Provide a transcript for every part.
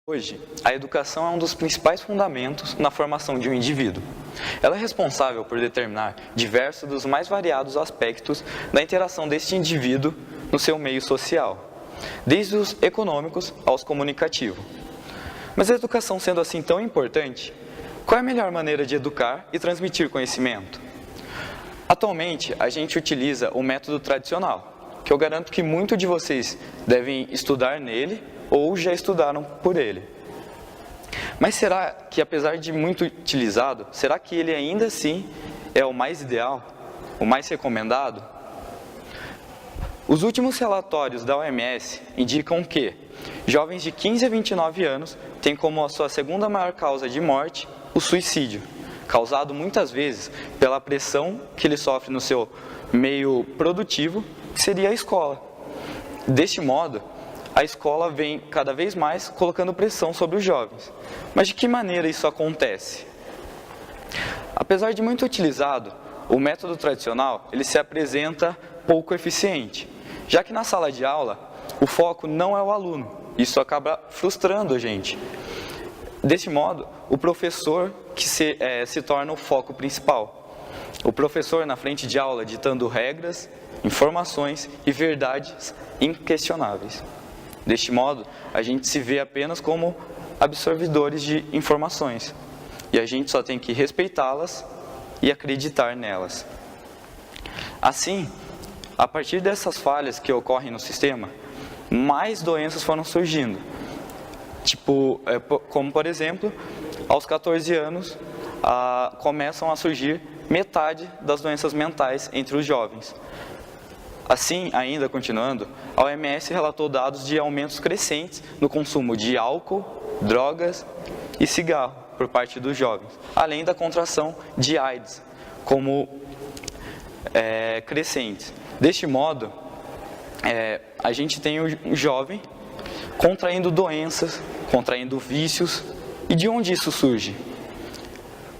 Hoje, a educação é um dos principais fundamentos na formação de um indivíduo. Ela é responsável por determinar diversos dos mais variados aspectos da interação deste indivíduo no seu meio social, desde os econômicos aos comunicativos. Mas a educação sendo assim tão importante, qual é a melhor maneira de educar e transmitir conhecimento? Atualmente, a gente utiliza o método tradicional, que eu garanto que muitos de vocês devem estudar nele ou já estudaram por ele. Mas será que, apesar de muito utilizado, será que ele ainda assim é o mais ideal, o mais recomendado? Os últimos relatórios da OMS indicam que jovens de 15 a 29 anos têm como a sua segunda maior causa de morte o suicídio, causado muitas vezes pela pressão que ele sofre no seu meio produtivo, que seria a escola. Deste modo, a escola vem cada vez mais colocando pressão sobre os jovens. Mas de que maneira isso acontece? Apesar de muito utilizado, o método tradicional ele se apresenta pouco eficiente, já que na sala de aula o foco não é o aluno. Isso acaba frustrando a gente. Desse modo, o professor que se torna o foco principal. O professor na frente de aula ditando regras, informações e verdades inquestionáveis. Deste modo, a gente se vê apenas como absorvedores de informações, e a gente só tem que respeitá-las e acreditar nelas. Assim, a partir dessas falhas que ocorrem no sistema, mais doenças foram surgindo. Como por exemplo, aos 14 anos, começam a surgir metade das doenças mentais entre os jovens. Assim, ainda continuando, a OMS relatou dados de aumentos crescentes no consumo de álcool, drogas e cigarro por parte dos jovens, além da contração de AIDS como crescente. Deste modo, a gente tem o jovem contraindo doenças, contraindo vícios. E de onde isso surge?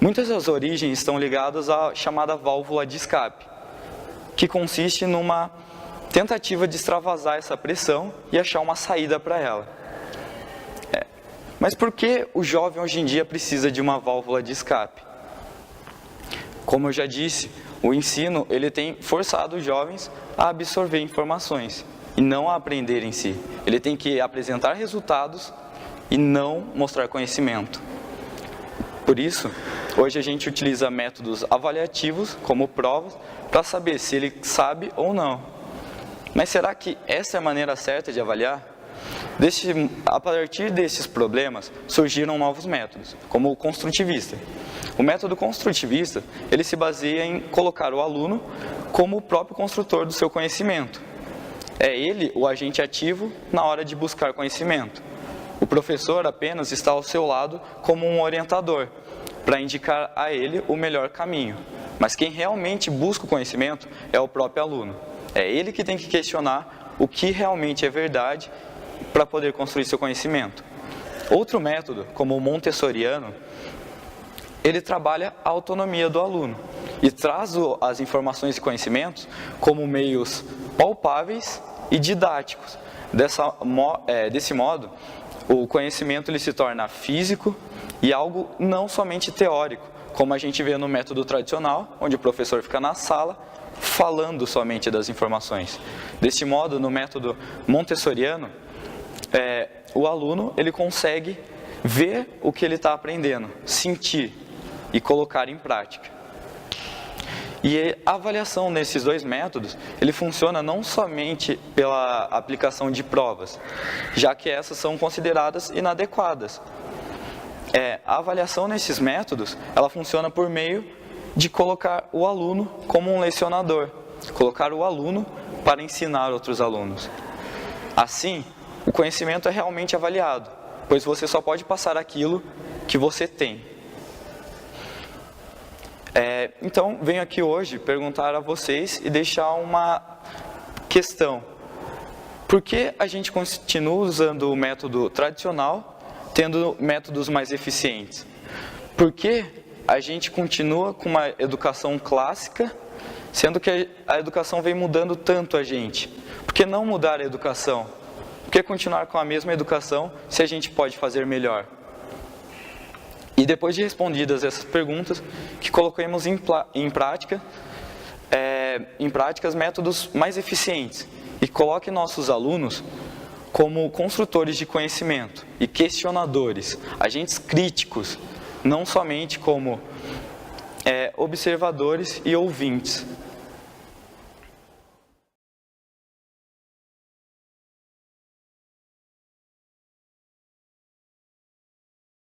Muitas das origens estão ligadas à chamada válvula de escape, que consiste numa tentativa de extravasar essa pressão e achar uma saída para ela. Mas por que o jovem hoje em dia precisa de uma válvula de escape? Como eu já disse, o ensino ele tem forçado os jovens a absorver informações e não a aprender em si. Ele tem que apresentar resultados e não mostrar conhecimento. Por isso, hoje a gente utiliza métodos avaliativos como provas para saber se ele sabe ou não. Mas será que essa é a maneira certa de avaliar? A partir desses problemas surgiram novos métodos, como o construtivista. O método construtivista ele se baseia em colocar o aluno como o próprio construtor do seu conhecimento. É ele o agente ativo na hora de buscar conhecimento. O professor apenas está ao seu lado como um orientador, para indicar a ele o melhor caminho. Mas quem realmente busca o conhecimento é o próprio aluno. É ele que tem que questionar o que realmente é verdade para poder construir seu conhecimento. Outro método, como o montessoriano, ele trabalha a autonomia do aluno e traz as informações e conhecimentos como meios palpáveis e didáticos. Desse modo, o conhecimento ele se torna físico e algo não somente teórico, como a gente vê no método tradicional, onde o professor fica na sala falando somente das informações. Deste modo, no método montessoriano, o aluno ele consegue ver o que ele está aprendendo, sentir e colocar em prática. E a avaliação nesses dois métodos, ele funciona não somente pela aplicação de provas, já que essas são consideradas inadequadas. A avaliação nesses métodos, ela funciona por meio de colocar o aluno como um lecionador, colocar o aluno para ensinar outros alunos. Assim, o conhecimento é realmente avaliado, pois você só pode passar aquilo que você tem. Então, venho aqui hoje perguntar a vocês e deixar uma questão. Por que a gente continua usando o método tradicional, tendo métodos mais eficientes? Por que a gente continua com uma educação clássica, sendo que a educação vem mudando tanto a gente? Por que não mudar a educação? Por que continuar com a mesma educação se a gente pode fazer melhor? E depois de respondidas essas perguntas, que coloquemos em práticas métodos mais eficientes e coloque nossos alunos como construtores de conhecimento e questionadores, agentes críticos, não somente como observadores e ouvintes.